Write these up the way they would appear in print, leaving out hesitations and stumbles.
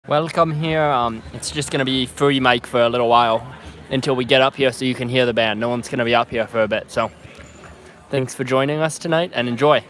Welcome here. It's just going to be free mic for a little while until we get up here so you can hear the band. No one's going to be up here for a bit. So thanks for joining us tonight and enjoy.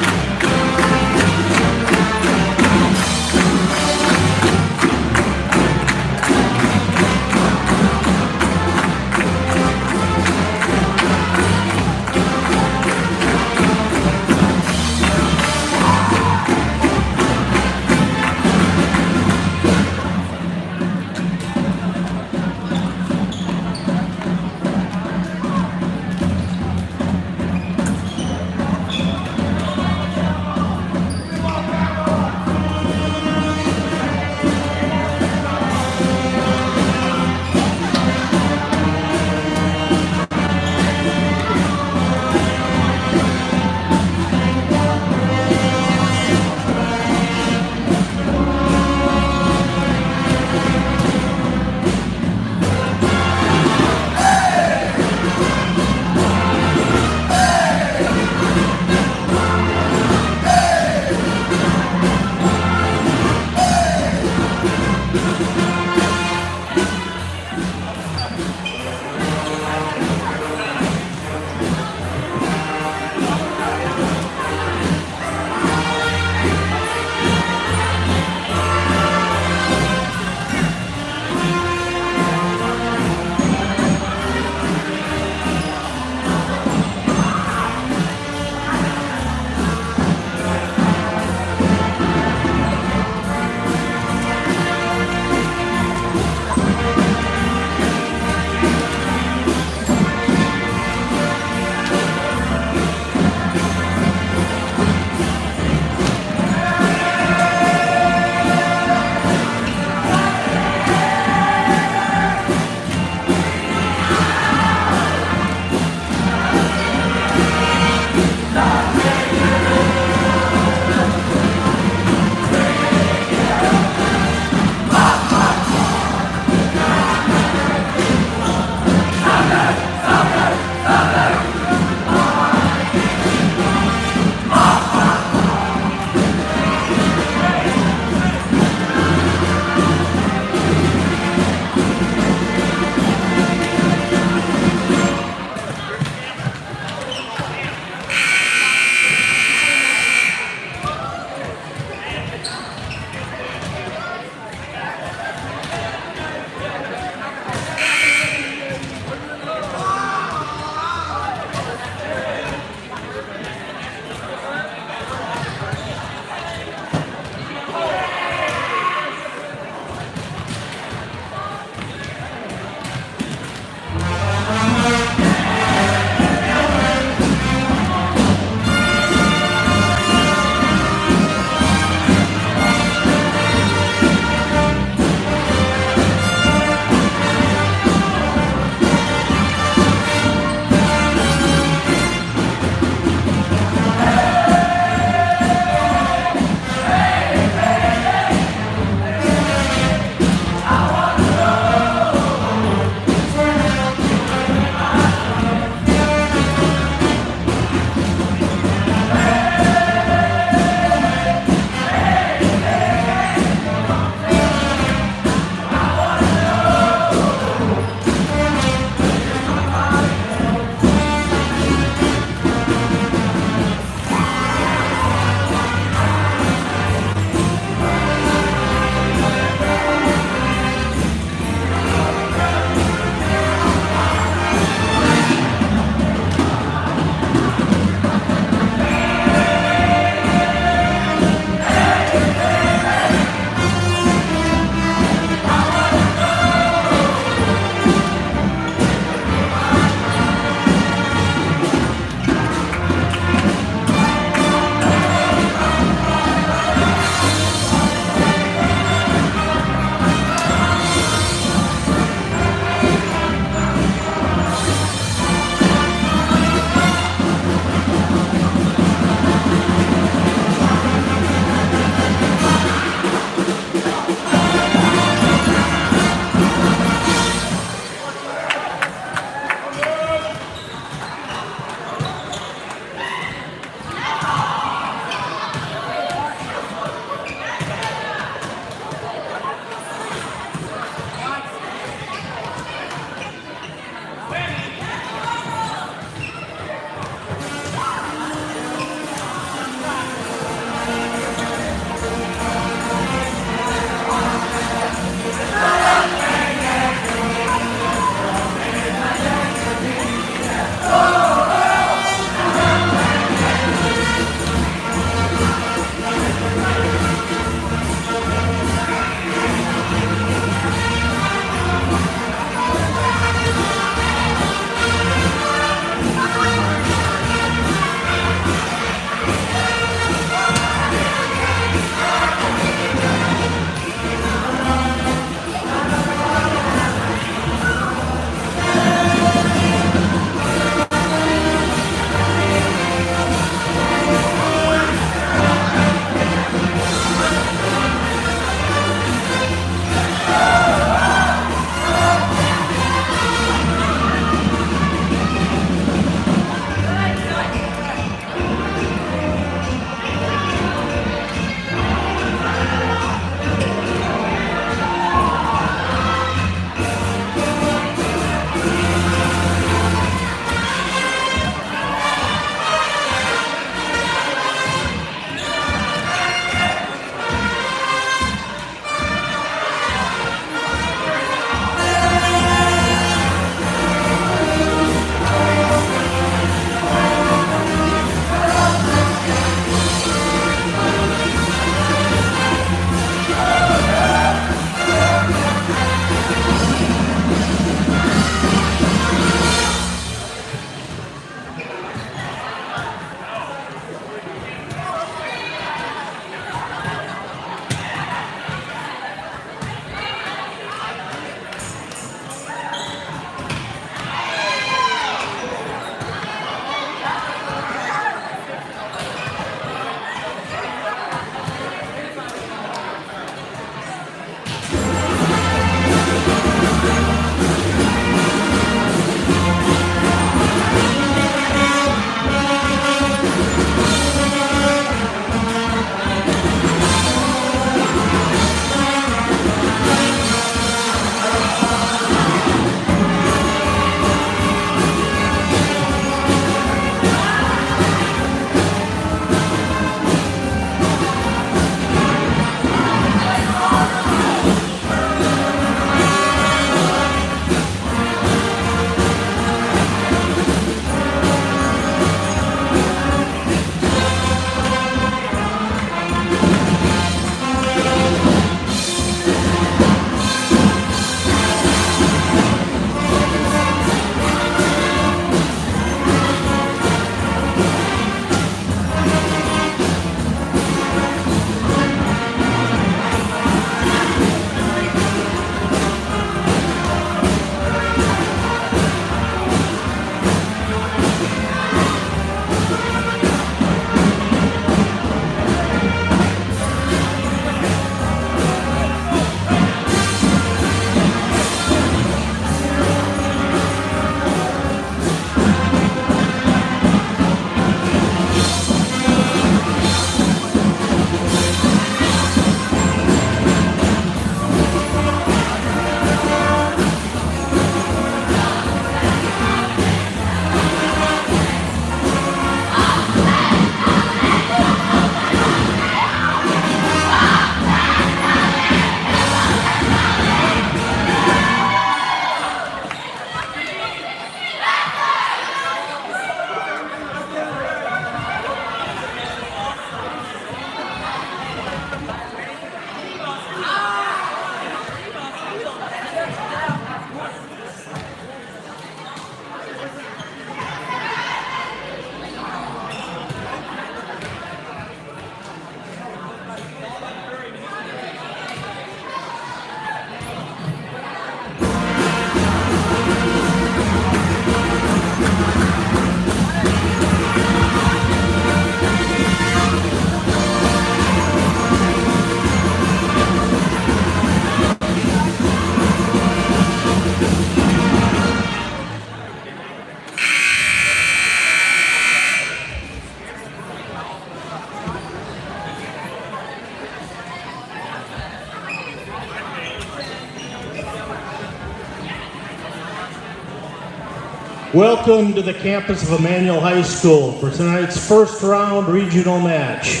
Welcome to the campus of Immanuel High School for tonight's first round regional match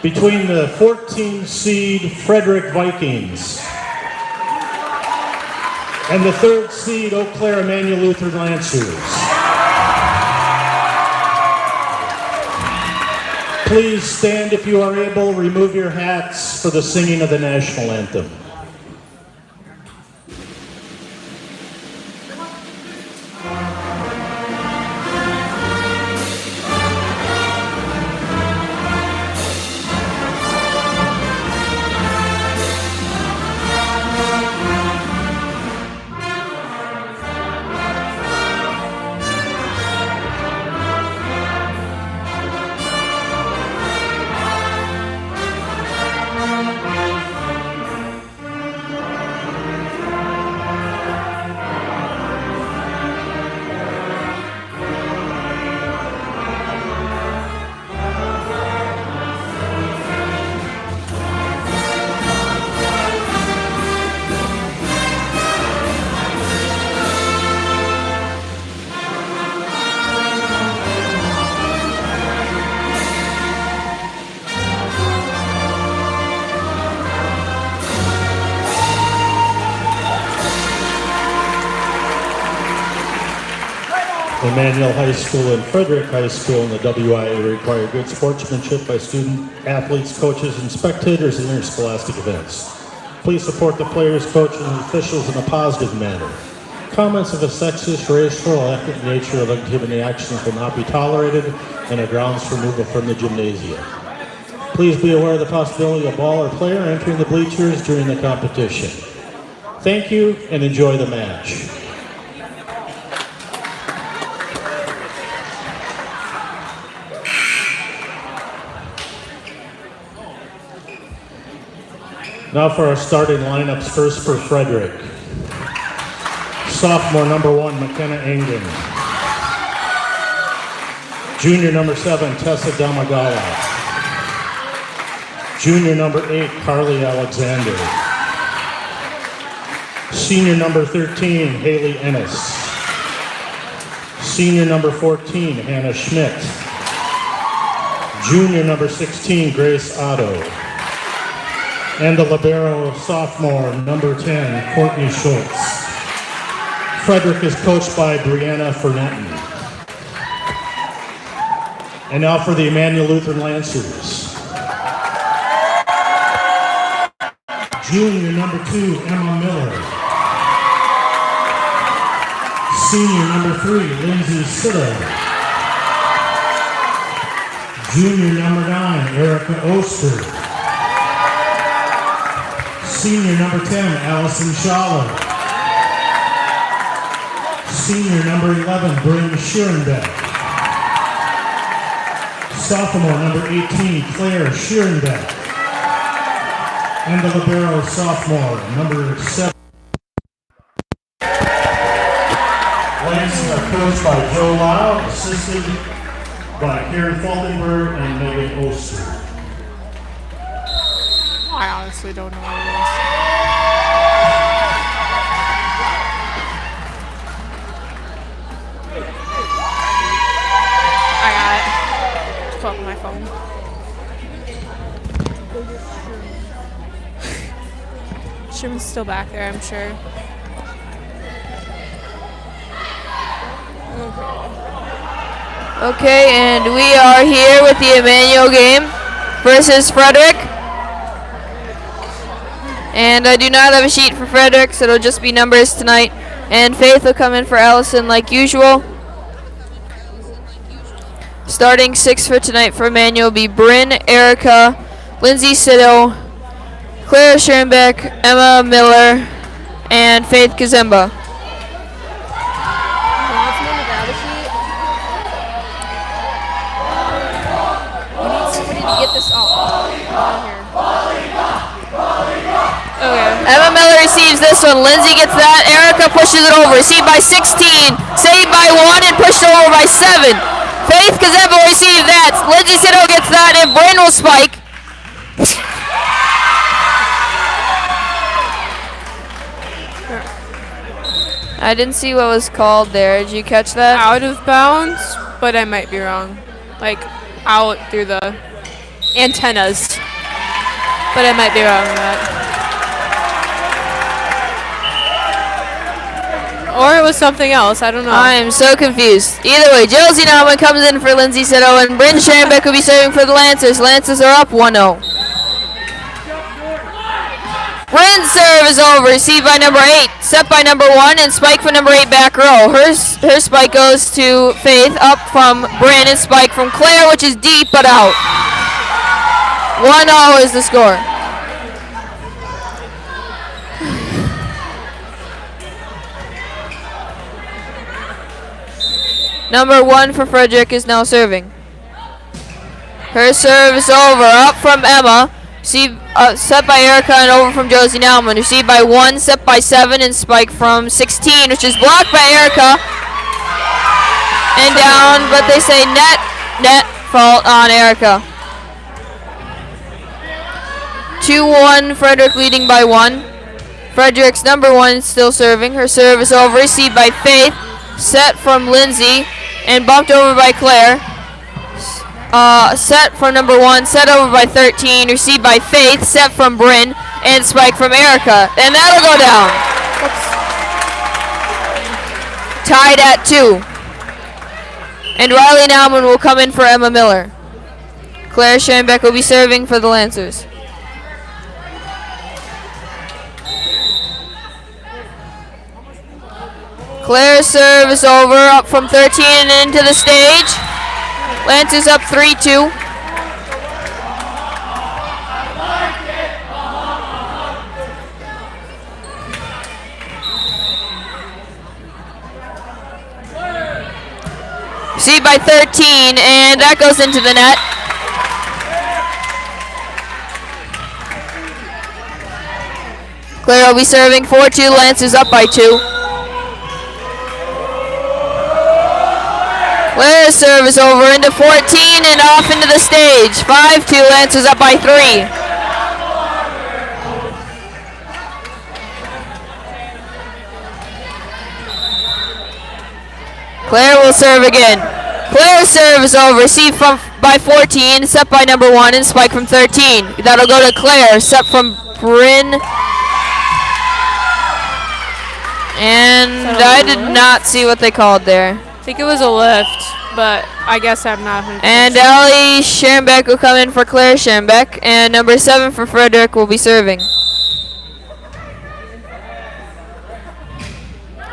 between the 14 seed Frederic Vikings and the 3rd seed Eau Claire Immanuel Lutheran Lancers. Please stand if you are able. Remove your hats for the singing of the national anthem. Immanuel High School and Frederic High School in the WIA require good sportsmanship by student, athletes, coaches, and spectators in interscholastic events. Please support the players, coaches, and officials in a positive manner. Comments of a sexist, racial, or ethnic nature of activity actions will not be tolerated and are grounds for removal from the gymnasium. Please be aware of the possibility of a ball or player entering the bleachers during the competition. Thank you and enjoy the match. Now for our starting lineups, first for Frederic. Sophomore number 1, McKenna Engen. Junior number 7, Tessa Damagala. Junior number 8, Carly Alexander. Senior number 13, Haley Ennis. Senior number 14, Hannah Schmidt. Junior number 16, Grace Otto. And the libero sophomore, number 10, Courtney Schultz. Frederic is coached by Brianna Fernetton. And now for the Immanuel Lutheran Lancers. Junior number 2, Emma Miller. Senior number 3, Lindsay Siddle. Junior number 9, Erica Oster. Senior number 10, Allison Schaller. Senior number 11, Bryn Schierenbeck. Sophomore number 18, Claire Schierenbeck. And the libero sophomore, number 7. Lancers are coached by Joe Lau, assisted by Karen Falkenberg and Megan Oster. I honestly don't know what it is. I got it. Just pull up my phone. Shim's still back there, I'm sure. Okay, and we are here with the Immanuel game versus Frederic. And I do not have a sheet for Frederic, so it'll just be numbers tonight. And Faith will come in for Allison like usual. Starting 6 for tonight for Immanuel will be Bryn, Erica, Lindsay Siddle, Claire Schierenbeck, Emma Miller, and Faith Kazemba. Get this off. Okay. Emma Miller receives this one. Lindsay gets that. Erica pushes it over. Received by 16. Saved by 1 and pushed over by 7. Faith Kazemba receives that. Lindsay Siddle gets that and Bryn will spike. I didn't see what was called there. Did you catch that? Out of bounds, but I might be wrong. Like out through the antennas. But I might be wrong on that. Or it was something else. I don't know. I am so confused. Either way, Josie Nauman comes in for Lindsay Sito, and Bryn Schambeck will be serving for the Lancers. Lancers are up 1-0. Bryn's serve is over, received by number 8, set by number 1, and spike for number 8 back row. Her spike goes to Faith, up from Bryn, and spike from Claire, which is deep but out. 1-0 is the score. Number 1 for Frederic is now serving. Her serve is over, up from Emma. Set by Erica and over from Josie Nauman. Received by 1, set by 7, and spike from 16, which is blocked by Erica. And down, but they say net fault on Erica. 2-1, Frederic leading by 1. Frederic's number 1 still serving. Her serve is over, received by Faith. Set from Lindsay and bumped over by Claire. Set from number 1, set over by 13, received by Faith, set from Bryn, and spike from Erica. And that'll go down. Tied at 2. And Riley Nauman will come in for Emma Miller. Claire Schambeck will be serving for the Lancers. Claire's serve is over, up from 13 and into the stage. Lancers up 3-2. Received by 13, and that goes into the net. Claire will be serving 4-2, Lancers up by 2. Claire's serve is over into 14 and off into the stage. 5-2, Lancers up by 3. Claire will serve again. Claire's serve is over, received by 14, set by number 1, and spike from 13. That'll go to Claire, set from Bryn. And I did not see what they called there. I think it was a lift, but I guess I'm not 100%. And Allie Schambeck will come in for Claire Schambeck, and number 7 for Frederic will be serving.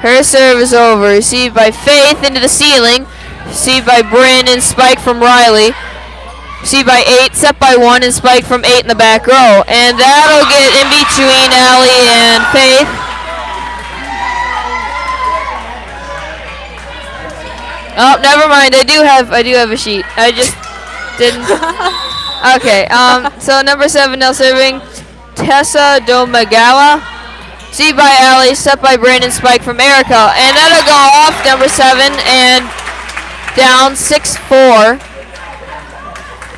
Her serve is over, received by Faith into the ceiling, received by Bryn and spike from Riley, received by 8, set by 1, and spike from 8 in the back row. And that'll get in between Allie and Faith. Oh, never mind. I do have a sheet. I just didn't. Okay. So number 7 now serving Tessa Domagawa. Received by Allie, set by Brandon, spike from Erica, and that'll go off number 7 and down 6-4.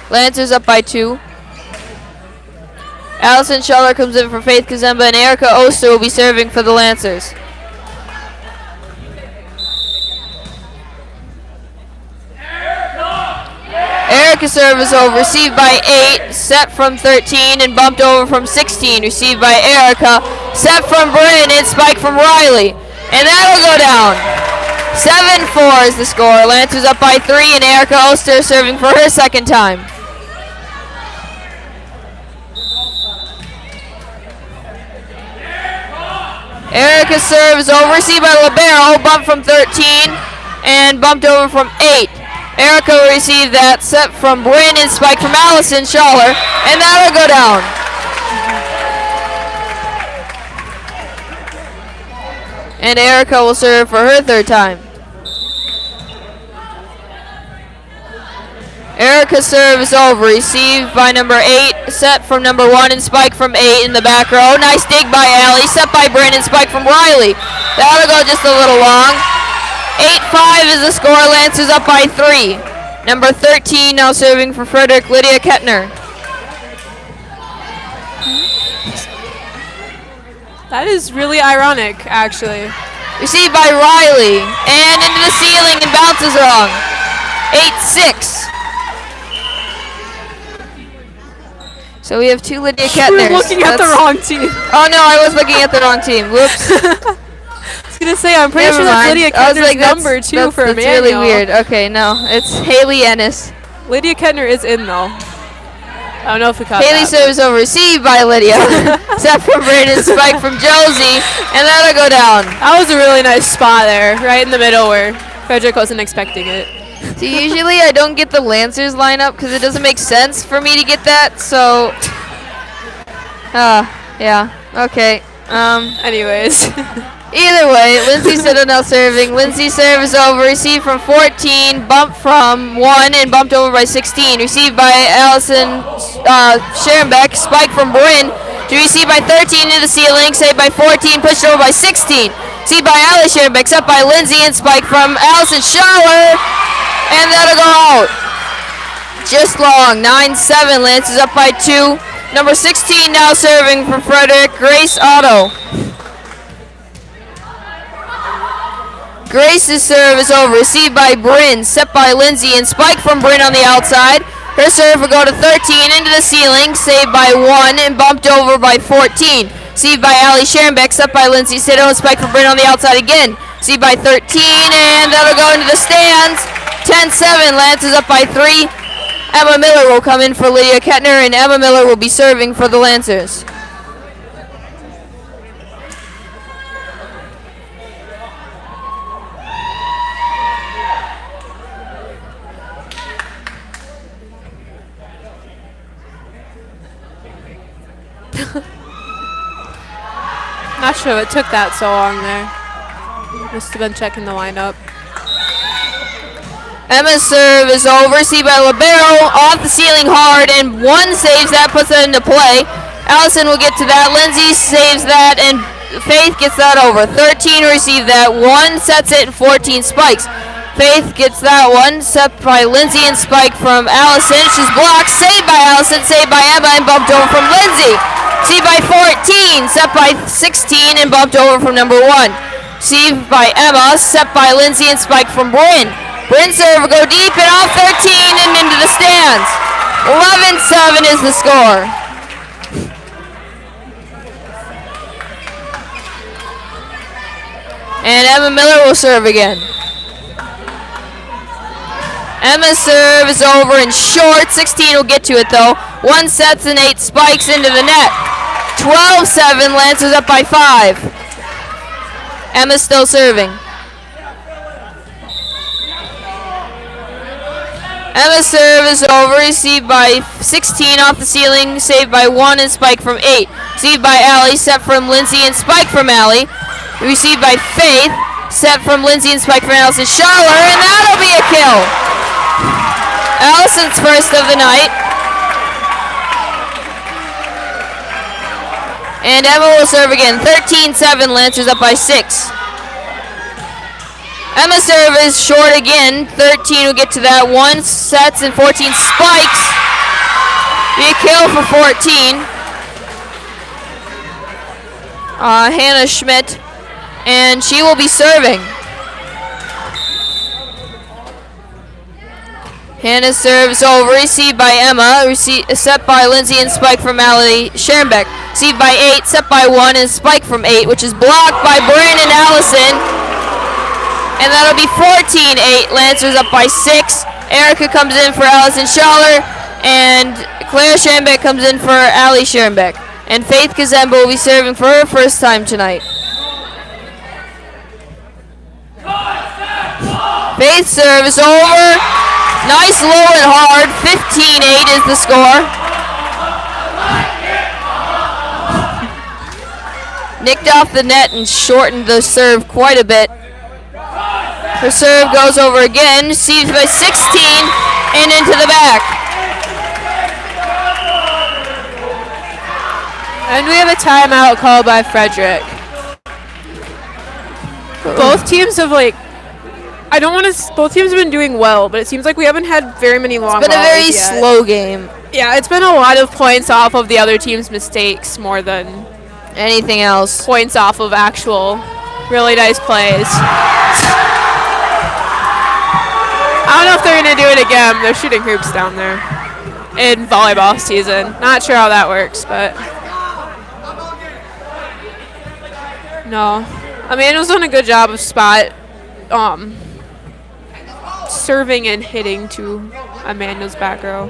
Lancers up by 2. Allison Schuller comes in for Faith Kazemba, and Erica Oster will be serving for the Lancers. Erica's serve is over, received by 8, set from 13, and bumped over from 16. Received by Erica, set from Bryn, and spike from Riley. And that'll go down. 7-4 is the score. Lancers up by 3, and Erica Oster serving for her second time. Erica's serve is over, received by Libero, bumped from 13, and bumped over from 8. Erica will receive that, set from Bryn and spike from Allison Schaller, and that'll go down. And Erica will serve for her third time. Erica's serve is over, received by number 8, set from number 1 and spike from 8 in the back row. Nice dig by Allie, set by Bryn and spike from Riley. That'll go just a little long. 8-5 is the score. Lancers up by 3. Number 13 now serving for Frederic, Lydia Kettner. That is really ironic, actually. received by Riley, and into the ceiling and bounces wrong. 8-6. So we have two Lydia Kettners. You're looking at the wrong team. Oh no, I was looking at the wrong team. Whoops. I was gonna say, I'm pretty Never sure that's mind. Lydia I was Kettner's like, number two for that's Immanuel. really weird. Okay, no, it's Haley Ennis. Lydia Kettner is in though. I don't know if we caught Haley that. serves over, received by Lydia. Set from Brandon, spike from Josie, and that'll go down. That was a really nice spot there, right in the middle where Frederic wasn't expecting it. So usually I don't get the Lancers lineup because it doesn't make sense for me to get that. So, yeah, okay. Anyways. Either way, Lindsay Siddle now serving. Lindsay serve is over. Received from 14, bumped from 1, and bumped over by 16. Received by Allison Scherenbeck. Spike from Bryn. To receive by 13 into the ceiling. Saved by 14. Pushed over by 16. Received by Allie Scherenbeck. Set by Lindsay and spike from Allison Schaller. And that'll go out. Just long. 9-7. Lance is up by 2. Number 16 now serving for Frederic. Grace Otto. Grace's serve is over. Received by Bryn. Set by Lindsay and spike from Bryn on the outside. Her serve will go to 13 into the ceiling. Saved by 1 and bumped over by 14. Received by Allie Scherenbeck. Set by Lindsay Siddle and spike from Bryn on the outside again. Received by 13 and that'll go into the stands. 10-7. Lance is up by 3. Emma Miller will come in for Lydia Kettner and Emma Miller will be serving for the Lancers. Not sure it took that so long there. Must have been checking the lineup. Emma's serve is over. Received by Libero. Off the ceiling hard and 1 saves that, puts that into play. Allison will get to that. Lindsay saves that and Faith gets that over. 13 received that. 1 sets it and 14 spikes. Faith gets that one. Set by Lindsay and spike from Allison. She's blocked. Saved by Allison. Saved by Emma and bumped over from Lindsay. Received by 14, set by 16, and bumped over from number 1. Received by Emma, set by Lindsay, and spiked from Bryn. Bryn serve will go deep and off 13 and into the stands. 11-7 is the score. And Emma Miller will serve again. Emma's serve is over and short. 16 will get to it though. 1 sets and 8 spikes into the net. 12-7. Lancers up by 5. Emma's still serving. Emma's serve is over. Received by 16 off the ceiling. Saved by 1 and spike from 8. Received by Allie. Set from Lindsay and spike from Allie. Received by Faith. Set from Lindsay and spike from Allison Schaller. And that'll be a kill. Allison's first of the night. And Emma will serve again. 13-7. Lancers up by 6. Emma's serve is short again. 13 will get to that. 1 sets and 14 spikes. Be a kill for 14. Hannah Schmidt. And she will be serving. Hannah's serve is over. Received by Emma. Set by Lindsay and spike from Allie Scherenbeck. Received by 8. Set by 1 and spike from 8, which is blocked by Bryn and Allison. And that'll be 14-8. Lancers up by 6. Erica comes in for Allison Schaller. And Claire Scherenbeck comes in for Allie Scherenbeck. And Faith Kazemba will be serving for her first time tonight. Faith's serve is over. Nice low and hard. 15-8 is the score. Nicked off the net and shortened the serve quite a bit. Her serve goes over again. Received by 16 and into the back. And we have a timeout called by Frederic. Both teams have both teams have been doing well, but it seems like we haven't had very many long It's been a very volleys yet. slow game. Yeah, it's been a lot of points off of the other team's mistakes more than Anything else? points off of actual Really nice plays. I don't know if they're going to do it again. They're shooting hoops down there in volleyball season. Not sure how that works, but no. Immanuel's done a good job of spot serving and hitting to Immanuel's back row.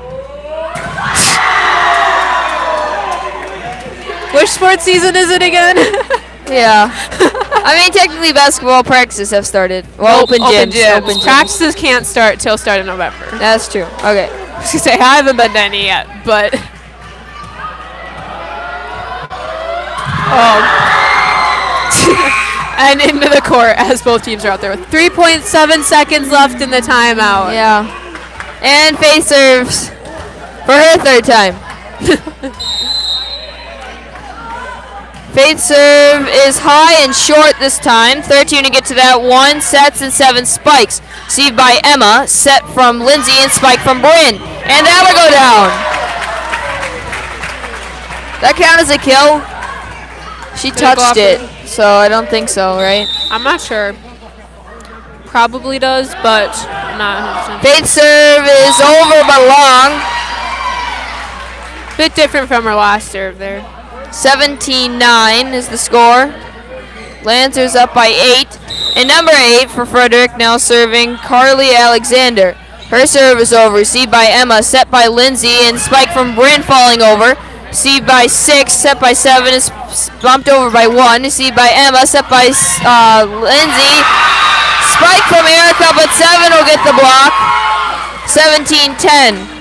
Which sports season is it again? Yeah. I mean, technically basketball practices have started. Well, open gyms. Open gyms. Practices can't start till start of November. That's true. Okay. I was gonna say, I haven't been to any yet, but and into the court as both teams are out there with 3.7 seconds left in the timeout. Yeah. And Faith serves for her third time. Faith serve is high and short this time. 13 to get to that. 1 sets and 7 spikes. Received by Emma. Set from Lindsay and spike from Bryn. And that'll go down. That count as a kill? She touched it, so I don't think so, right? I'm not sure. Probably does, but I'm not 100%. Faith serve is over but long. Bit different from her last serve there. 17-9 is the score. Lancers up by 8. And number 8 for Frederic, now serving Carly Alexander. Her serve is over. Received by Emma, set by Lindsay, and spike from Bryn falling over. Received by 6, set by 7, is bumped over by 1. Received by Emma, set by Lindsay. Spike from Erica, but 7 will get the block. 17-10.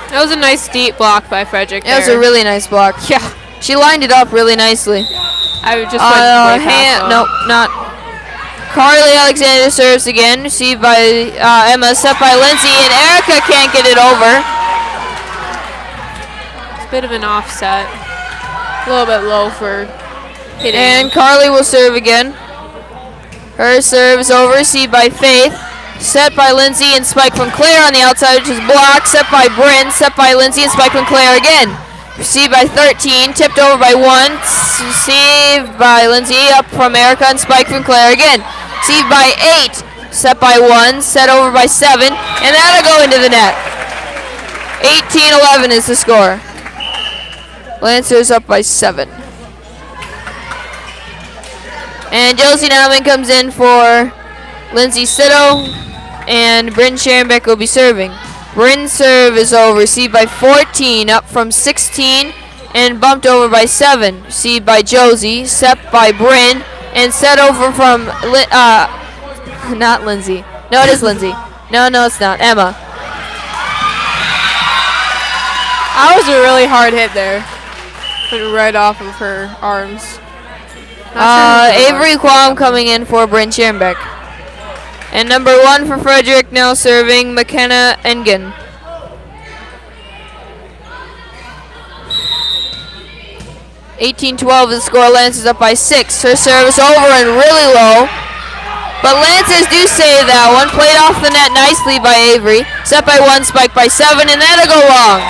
That was a nice deep block by Frederic. That was a really nice block. Yeah. She lined it up really nicely. I would just Nope, not. Carly Alexander serves again. Received by Emma, set by Lindsay, and Erica can't get it over. It's a bit of an offset. A little bit low for hitting. And Carly will serve again. Her serve is over. Received by Faith. Set by Lindsay and spike from Claire on the outside, which is blocked. Set by Bryn. Set by Lindsay and spike from Claire again. Received by 13. Tipped over by 1. Received by Lindsay. Up from Erica and spike from Claire again. Received by 8. Set by 1. Set over by 7. And that'll go into the net. 18-11 is the score. Lancers up by 7. And Josie Nauman comes in for Lindsay Sitto, and Bryn Scherenbeck will be serving. Bryn's serve is over. Received by 14, up from 16, and bumped over by 7. Received by Josie, set by Bryn, and set over from, not Lindsay. No, it is Lindsay. No, it's not. Emma. That was a really hard hit there. Went right off of her arms. Avery Quam coming in for Bryn Scherenbeck. And number 1 for Frederic, now serving McKenna Engen. (18-12) the score. Lancers up by 6. Her serve is over and really low. But Lancers do save that one. Played off the net nicely by Avery. Set by 1, spiked by 7, and that'll go long.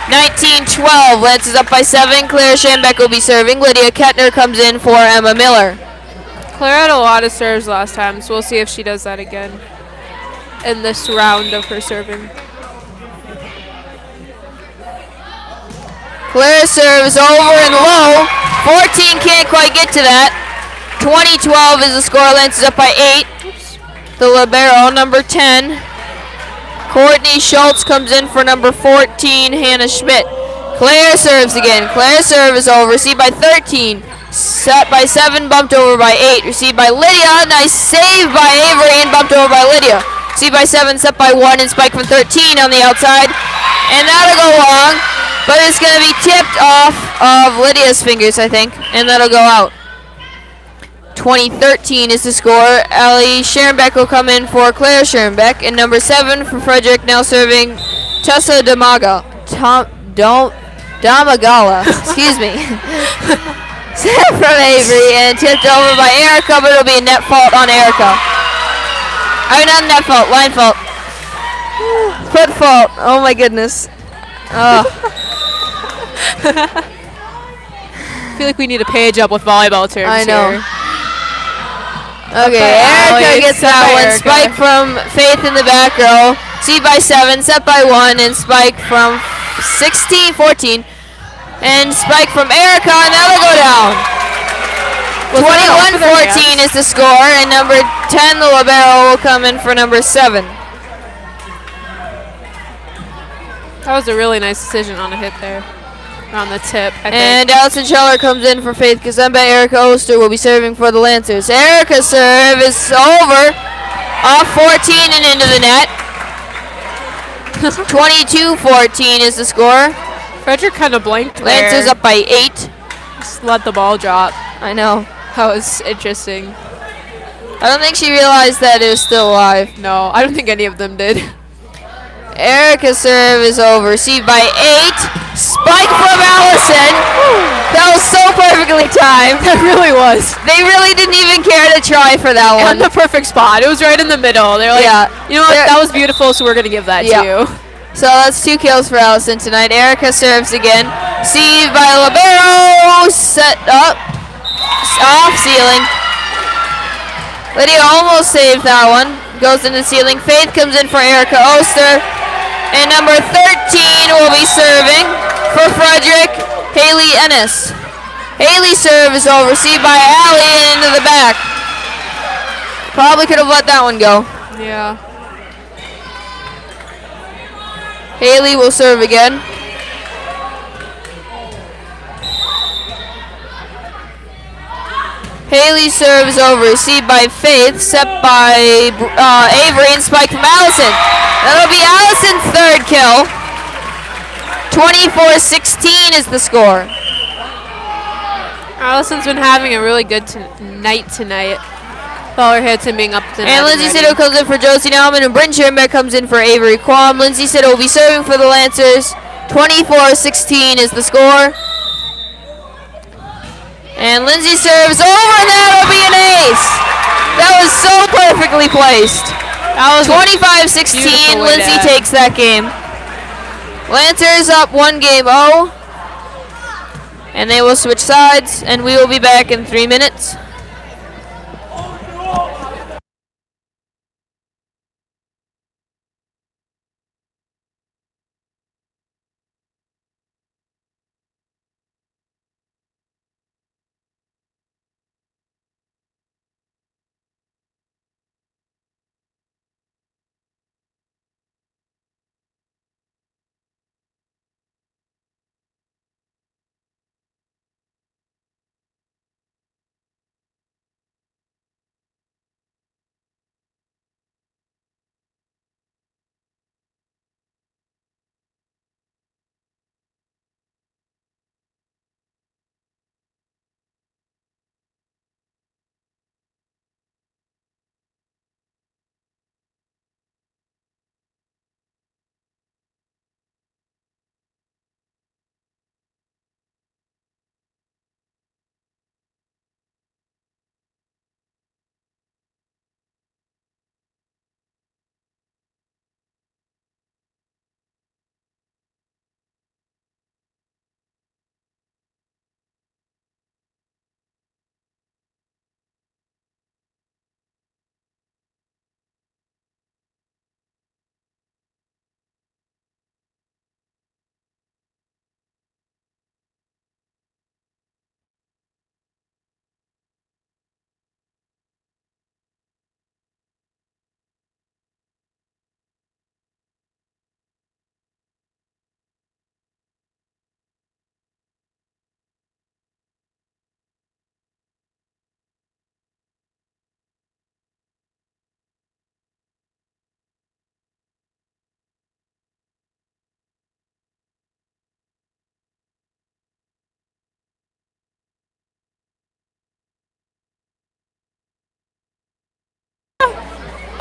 19-12. Lancers up by 7. Claire Scherenbeck will be serving. Lydia Kettner comes in for Emma Miller. Claire had a lot of serves last time, so we'll see if she does that again in this round of her serving. Claire's serve is over and low. 14 can't quite get to that. 20-12 is the score. Lancers up by 8. The libero, number 10. Courtney Schultz comes in for number 14, Hannah Schmidt. Claire serves again. Claire's serve is over. Received by 13. Set by 7, bumped over by 8. Received by Lydia. Nice save by Avery and bumped over by Lydia. Received by 7, set by 1, and spike from 13 on the outside. And that'll go long, but it's going to be tipped off of Lydia's fingers, I think, and that'll go out. 20-13 is the score. Ellie Scherenbeck will come in for Claire Scherenbeck. And number 7 for Frederic, now serving Tessa Damagala. Excuse me. Set from Avery and tipped over by Erica, but it'll be a net fault on Erica. I mean, not net fault, line fault. Foot fault. Oh my goodness. feel like we need to page up with volleyball terms I know. here. Okay, Erica Allie, gets set that by one. Erica. Spike from Faith in the back row. Seed by 7, set by 1, and spike from 14. And spike from Erica, and that'll go down. 21-14 is the score, and number 10, the libero, will come in for number 7. That was a really nice decision on a hit there. On the tip, I think. And Allison Scheller comes in for Faith Kazemba. Erica Oster will be serving for the Lancers. Erica's serve is over. Off 14 and into the net. 22-14 is the score. Frederic kind of blanked there. Lancers up by 8. Just let the ball drop. I know. That was interesting. I don't think she realized that it was still alive. No, I don't think any of them did. Erica's serve is over. Received by 8. Spike from Allison. That was so perfectly timed. That really was. They really didn't even care to try for that one. And the perfect spot. It was right in the middle. They're like, Yeah. you know what? That was beautiful, so we're going to give that Yeah. to you. So that's 2 kills for Allison tonight. Erica serves again. Received by libero. Set up. Off ceiling. Lydia almost saved that one. Goes into ceiling. Faith comes in for Erica Oster. And number 13 will be serving for Frederic, Haley Ennis. Haley's serve is over. Received by Allie into the back. Probably could have let that one go. Yeah. Haley will serve again. Haley's serve is over. Received by Faith. Set by Avery and spike from Allison. That'll be Allison's 3rd kill. 24-16 is the score. Allison's been having a really good night tonight. All her hits and being up to And Lindsay Siddle comes in for Josie Nauman, and Bryn Schoenbeck comes in for Avery Quam. Lindsay Siddle will be serving for the Lancers. 24-16 is the score. And Lindsay serves over, and that'll be an ace. That was so perfectly placed. That was 25-16, Lindsay takes that game. Lancers up 1 game 0. And they will switch sides, and we will be back in 3 minutes.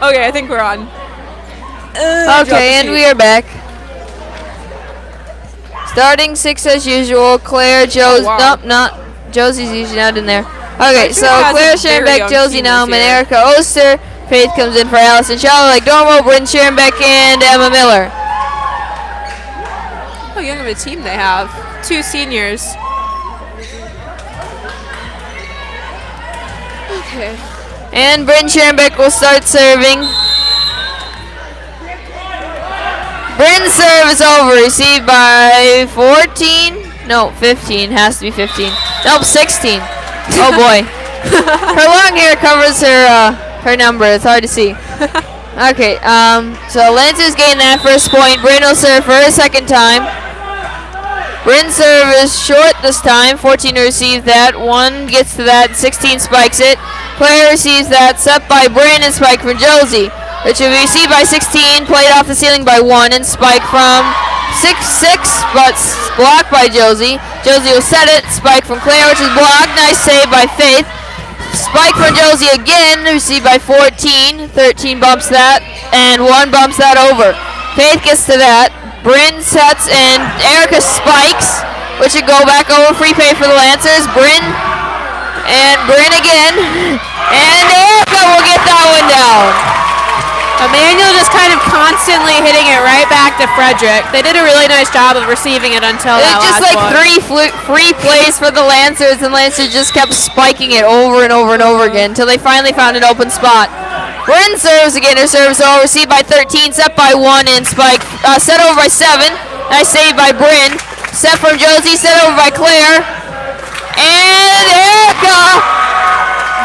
Okay, I think we're on. Okay, and we are back. Starting 6 as usual. Claire, Josie. wow. Nope, not Josie's usually not in there. Okay, so has Claire a very Schoenbeck, young Josie team this Nauman, year. Erica Oster. Faith comes in for Allison Shallow, like Dormo, Bryn Schoenbeck, and Emma Miller. How young of a team they have. 2 seniors. Okay. And Bryn Scherenbeck will start serving. Bryn's serve is over. Received by 14. No, 15. Has to be 15. Nope, 16. Oh boy. Her long hair covers her number. It's hard to see. Okay, so Lancers gain that first point. Bryn will serve for her second time. Bryn's serve is short this time. 14 to receive that. 1 gets to that. 16 spikes it. Claire receives that. Set by Bryn and spike from Josie, which will be received by 16. Played off the ceiling by 1 and spike from 6-6, but blocked by Josie. Josie will set it. Spike from Claire, which is blocked. Nice save by Faith. Spike from Josie again, received by 14. 13 bumps that, and 1 bumps that over. Faith gets to that. Bryn sets, and Erica spikes, which should go back over. Free pay for the Lancers. Bryn, and Bryn again. And Erica will get that one down. Immanuel just kind of constantly hitting it right back to Frederic. They did a really nice job of receiving it until that It's just last like one. 3 free plays for the Lancers, and Lancers just kept spiking it over and over and over again until they finally found an open spot. Bryn serves again. Her serve is over. Received by 13. Set by 1 and spike. Set over by 7. Nice save by Bryn. Set from Josie. Set over by Claire. And Erica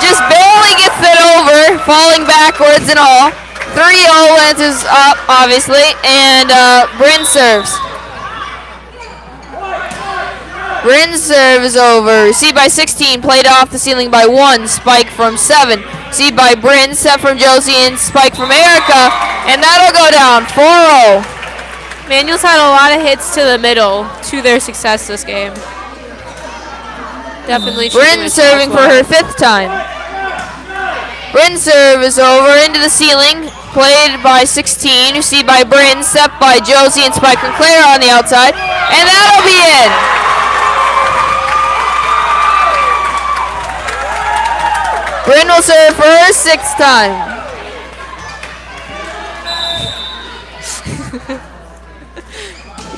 just barely gets it over, falling backwards and all. 3-0. Lancers up, obviously. And Bryn serves. Bryn's serve is over. Received by 16. Played off the ceiling by 1. Spike from 7. Received by Bryn. Set from Josie and spike from Erica. And that'll go down. 4-0. Immanuel's had a lot of hits to the middle to their success this game. Definitely. Bryn serving for her 5th time. Bryn's serve is over. Into the ceiling. Played by 16. Received by Bryn. Set by Josie and spike from Claire on the outside. And that'll be in. Bryn will serve for her 6th time.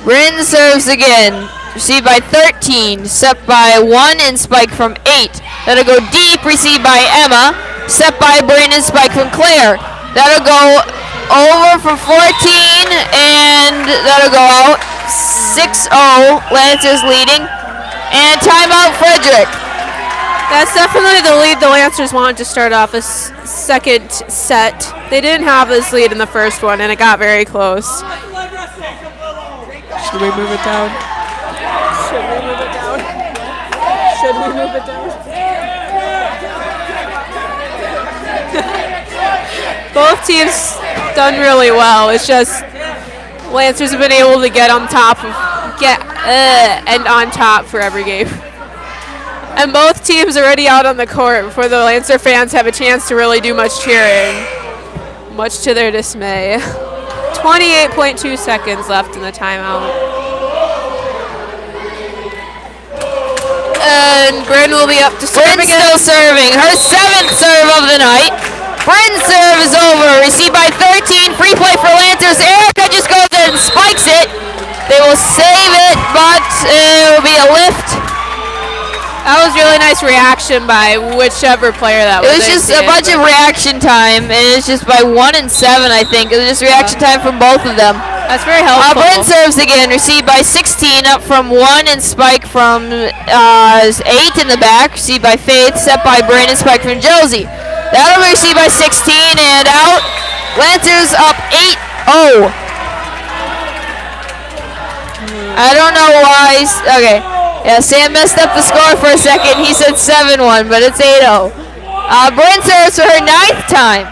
Bryn serves again. Received by 13. Set by 1 and spike from 8. That'll go deep. Received by Emma. Set by Bryn and spike from Claire. That'll go over for 14. And that'll go out. 6-0. Lancers leading. And timeout Frederic. That's definitely the lead the Lancers wanted to start off a second set. They didn't have this lead in the first one, and it got very close. Should we move it down? Should we move it down? Should we move it down? Both teams done really well. It's just Lancers have been able to get on top of and on top for every game. And both teams are already out on the court before the Lancer fans have a chance to really do much cheering, much to their dismay. 28.2 seconds left in the timeout. And Bryn will be up to serve Bryn's again. still serving. Her 7th serve of the night. Bryn's serve is over. Received by 13. Free play for Lancers. Erica just goes there and spikes it. They will save it, but it will be a lift. That was really nice reaction by whichever player that was. It was just a bunch of reaction time, and it's just by 1 and 7, I think. It was just reaction time from both of them. That's very helpful. Bryn serves again, received by 16, up from 1, and spike from 8 in the back. Received by Faith, set by Bryn, and spike from Josie. That'll be received by 16, and out. Lancers up 8-0. I don't know why. Okay. Yeah, Sam messed up the score for a second. He said 7-1, but it's 8-0. Bryn serves for her 9th time.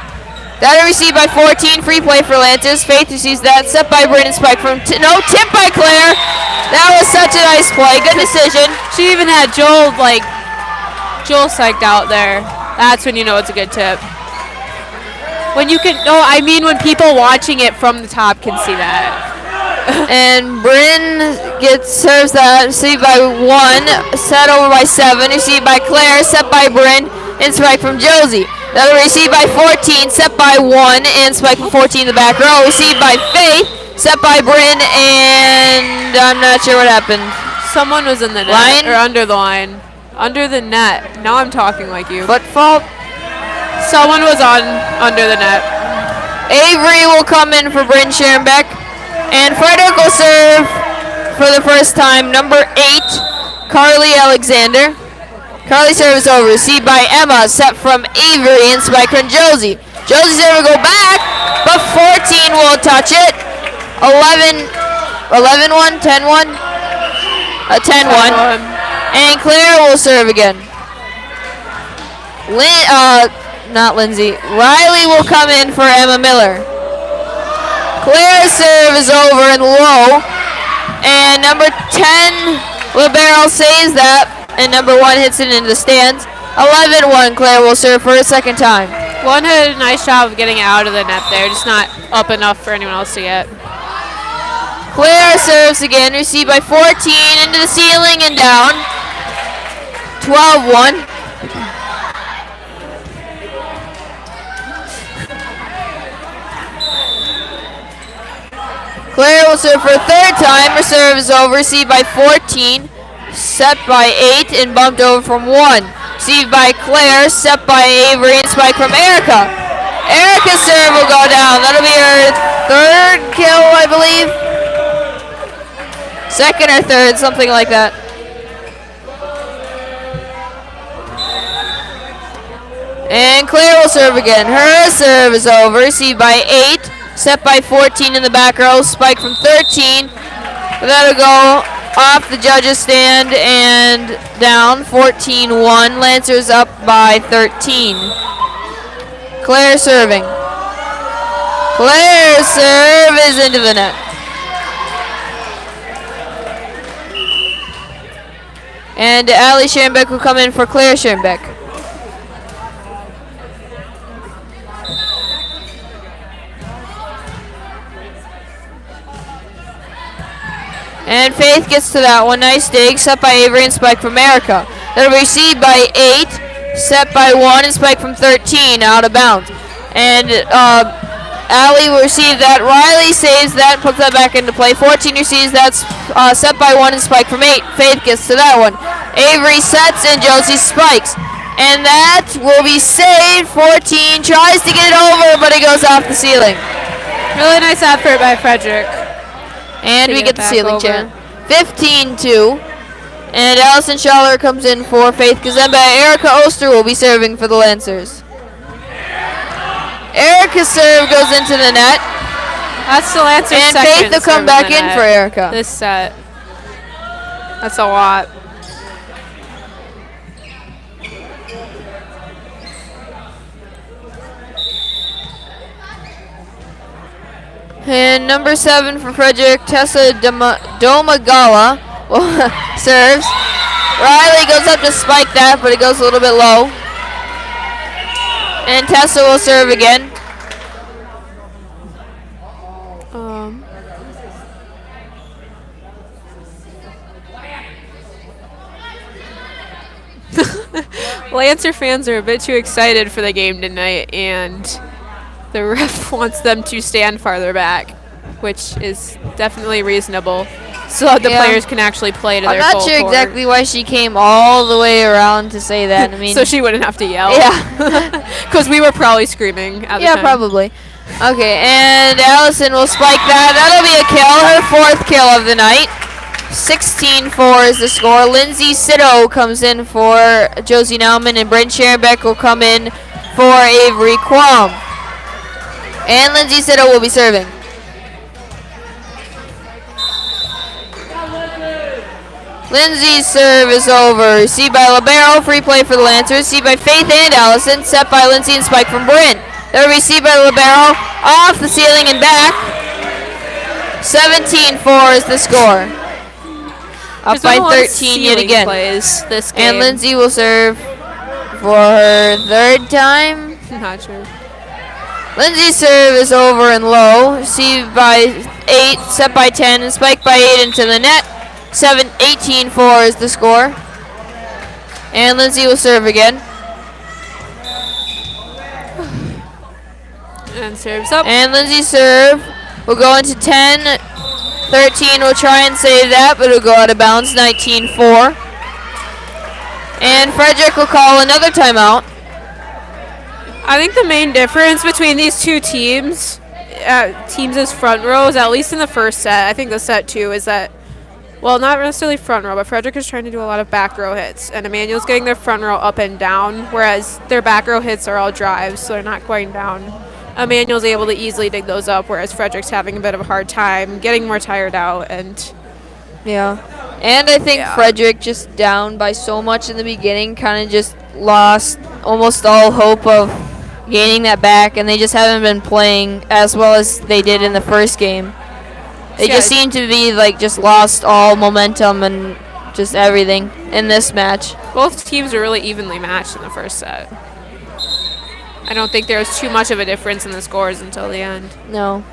That'll received by 14. Free play for Lancers. Faith receives that. Set by Bryn and spike from tip by Claire. That was such a nice play. Good decision. She even had Joel psyched out there. That's when you know it's a good tip. When you can, when people watching it from the top can see that. And Bryn serves that, received by 1, set over by 7, received by Claire, set by Bryn, and spike from Josie. That'll be received by 14, set by 1, and spike from 14 in the back row, received by Faith, set by Bryn, and I'm not sure what happened. Someone was in the net, or under the line. Under the net. Now I'm talking like you. Foot fault? Someone was on under the net. Avery will come in for Bryn Scherenbeck. And Frederic will serve for the first time, number 8, Carly Alexander. Carly serve is over, received by Emma, set from Avery and spike from Josie. Josie serve will go back, but 14 will touch it. 11-1, 10-1? 10-1. And Claire will serve again. Not Lindsay. Riley will come in for Emma Miller. Claire's serve is over and low. And number 10, Libero saves that. And number 1 hits it into the stands. 11-1, Claire will serve for a second time. One had a nice job of getting it out of the net there, just not up enough for anyone else to get. Claire serves again, received by 14 into the ceiling and down. 12-1. Claire will serve for a third time. Her serve is over, received by 14, set by 8, and bumped over from 1. Received by Claire, set by Avery, and spike from Erica. Erica's serve will go down. That'll be her third kill, I believe. Second or third, something like that. And Claire will serve again. Her serve is over, received by 8. Set by 14 in the back row, spike from 13. That'll go off the judges' stand and down, 14-1. Lancers up by 13. Claire serving. Claire's serve is into the net. And Allie Scherenbeck will come in for Claire Scherenbeck. And Faith gets to that one. Nice dig. Set by Avery and spike from Erica. That'll be received by 8. Set by 1 and spike from 13. Out of bounds. And Allie will receive that. Riley saves that. Puts that back into play. 14 receives that. Set by 1 and spike from 8. Faith gets to that one. Avery sets and Josie spikes. And that will be saved. 14 tries to get it over, but it goes off the ceiling. Really nice effort by Frederic. And we get the ceiling chair. 15-2. And Allison Schaller comes in for Faith Kazemba. Erica Oster will be serving for the Lancers. Erica's serve goes into the net. That's the Lancers' and second. Faith will come back in for Erica. This set. That's a lot. And number 7 for Frederic, Tessa Domagala serves. Riley goes up to spike that, but it goes a little bit low. And Tessa will serve again. Lancer fans are a bit too excited for the game tonight, and the ref wants them to stand farther back, which is definitely reasonable, so that the players can actually play to their full I'm not sure exactly why she came all the way around to say that. I mean, so she wouldn't have to yell. Yeah. Because we were probably screaming at the time. Yeah, probably. Okay, and Allison will spike that. That'll be a kill, her 4th kill of the night. 16-4 is the score. Lindsay Sitto comes in for Josie Nauman, and Bryn Scherenbeck will come in for Avery Quam. And Lindsay Sitto will be serving. Lindsay's serve is over. Received by Libero. Free play for the Lancers. Received by Faith and Allison. Set by Lindsay and spike from Bryn. They're received by Libero. Off the ceiling and back. 17-4 is the score. Up by 13 yet again. This game. And Lindsay will serve for her 3rd time. I'm not sure. Lindsay's serve is over and low. Received by 8, set by 10, and spiked by 8 into the net. 18-4 is the score. And Lindsay will serve again. And serves up. And Lindsay's serve will go into 10. 13 will try and save that, but it'll go out of bounds. 19-4. And Frederic will call another timeout. I think the main difference between these two teams as front rows, at least in the first set, I think the set two, is that, well, not necessarily front row, but Frederic is trying to do a lot of back row hits, and Immanuel's getting their front row up and down, whereas their back row hits are all drives, so they're not going down. Immanuel's able to easily dig those up, whereas Frederic's having a bit of a hard time, getting more tired out, and Yeah. And I think Frederic, just down by so much in the beginning, kind of just lost almost all hope of gaining that back, and they just haven't been playing as well as they did in the first game. They just seem to be like just lost all momentum and just everything in this match. both teams are really evenly matched in the first set. I don't think there was too much of a difference in the scores until the end. No.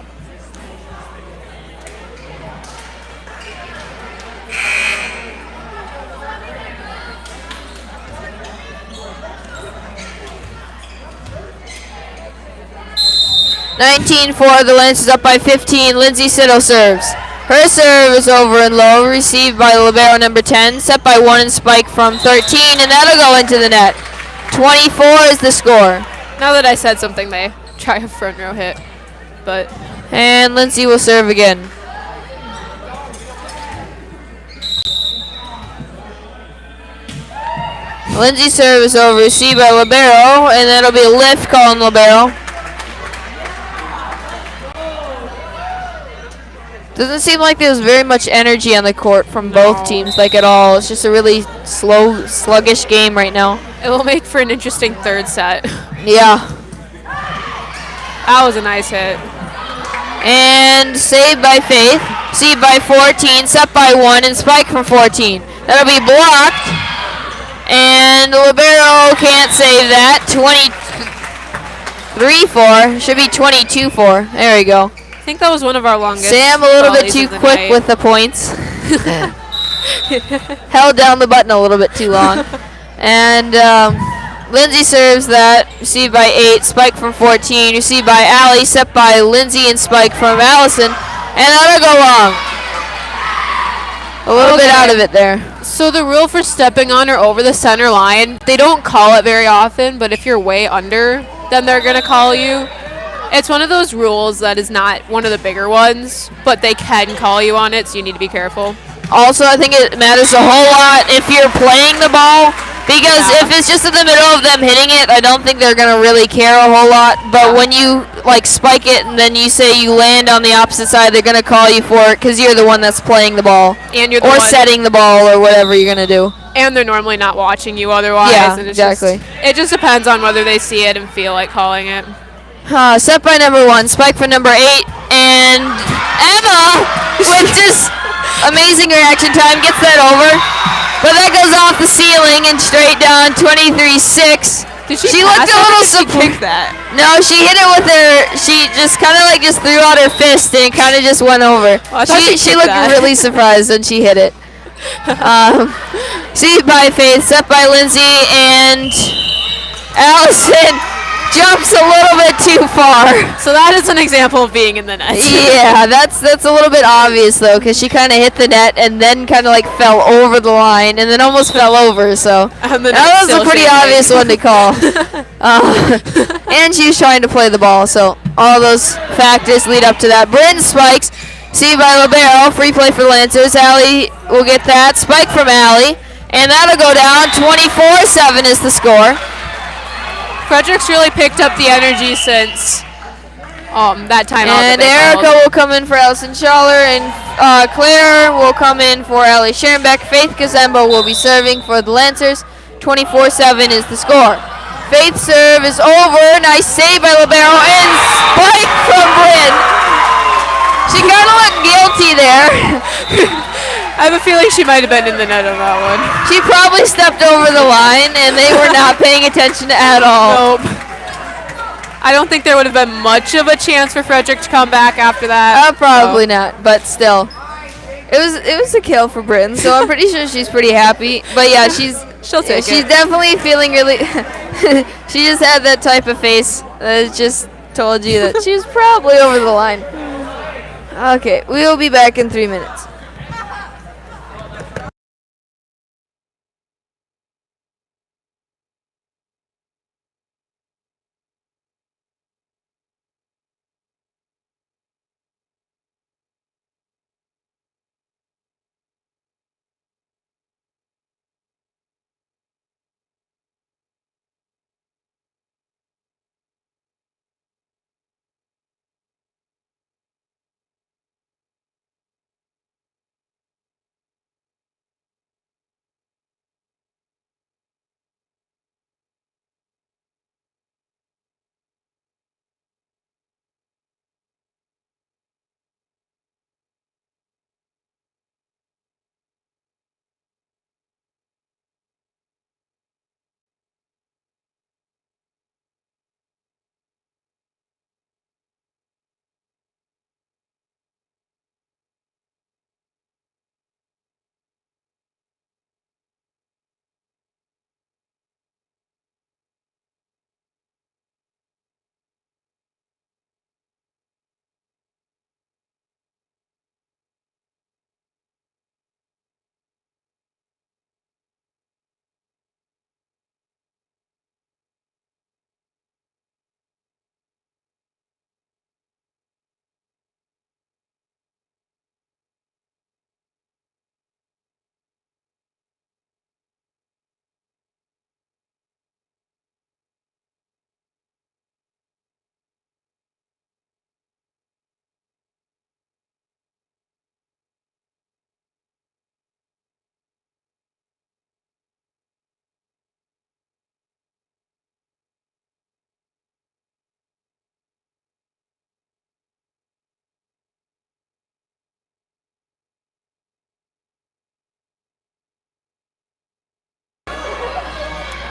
(19-4), the Lancers up by 15. Lindsay Siddle serves. Her serve is over and low, received by libero number 10, set by 1 and spike from 13, and that'll go into the net. 24 is the score. Now that I said something, they try a front row hit, but And Lindsay will serve again. Lindsay's serve is over, received by libero, and that'll be a lift calling libero. Doesn't seem like there's very much energy on the court from both teams, like at all. It's just a really slow, sluggish game right now. it will make for an interesting third set. Yeah. That was a nice hit. And saved by Faith. Received by 14, set by 1, and spike from 14. That'll be blocked. And libero can't save that. 23-4. Should be 22-4. There we go. I think that was one of our longest. Sam a little bit volleys too of the quick night. with the points. Held down the button a little bit too long. And Lindsay serves that. Received by 8. Spike from 14. Received by Allie. Set by Lindsay and spike from Allison. And that'll go long. A little bit out of it there. So the rule for stepping on or over the center line, they don't call it very often, but if you're way under, then they're going to call you. It's one of those rules that is not one of the bigger ones, but they can call you on it, so you need to be careful. Also, I think it matters a whole lot if you're playing the ball, because if it's just in the middle of them hitting it, I don't think they're going to really care a whole lot. But when you like spike it and then you say you land on the opposite side, they're going to call you for it because you're the one that's playing the ball. And you're the or one setting the ball or whatever you're going to do. And they're normally not watching you otherwise. Yeah, and it's exactly. It just depends on whether they see it and feel like calling it. Set by number 1, spike for number 8, and Emma, with just amazing reaction time, gets that over. But that goes off the ceiling and straight down, 23-6. Did she looked pass a it or little did she kick that? No, she hit it with her. She just kind of like just threw out her fist and it kind of just went over. Oh, I thought she She kicked looked that. really surprised when she hit it. See by Faith, set by Lindsay, and Allison jumps a little bit too far. So that is an example of being in the net. Yeah, that's a little bit obvious though, because she kind of hit the net and then kind of like fell over the line and then almost fell over. So And the that net's was a still pretty shaking. obvious one to call. And she was trying to play the ball, so all those factors lead up to that. Bryn spikes, see by libero, free play for Lancers. Allie will get that spike from Allie, and that'll go down. 24-7 is the score. Frederic's really picked up the energy since that time out. And Erica will come in for Allison Schaller, and Claire will come in for Allie Scherenbeck. Faith Kazembo will be serving for the Lancers. 24-7 is the score. Faith serve is over. Nice save by libero, and spike from Bryn. She kind of looked guilty there. I have a feeling she might have been in the net on that one. She probably stepped over the line, and they were not paying attention at all. Nope. I don't think there would have been much of a chance for Frederic to come back after that. Probably not, but still. It was a kill for Bryn, so I'm pretty sure she's pretty happy. But yeah, She'll take she's it. definitely feeling really. She just had that type of face that just told you that she was probably over the line. Okay, we will be back in 3 minutes.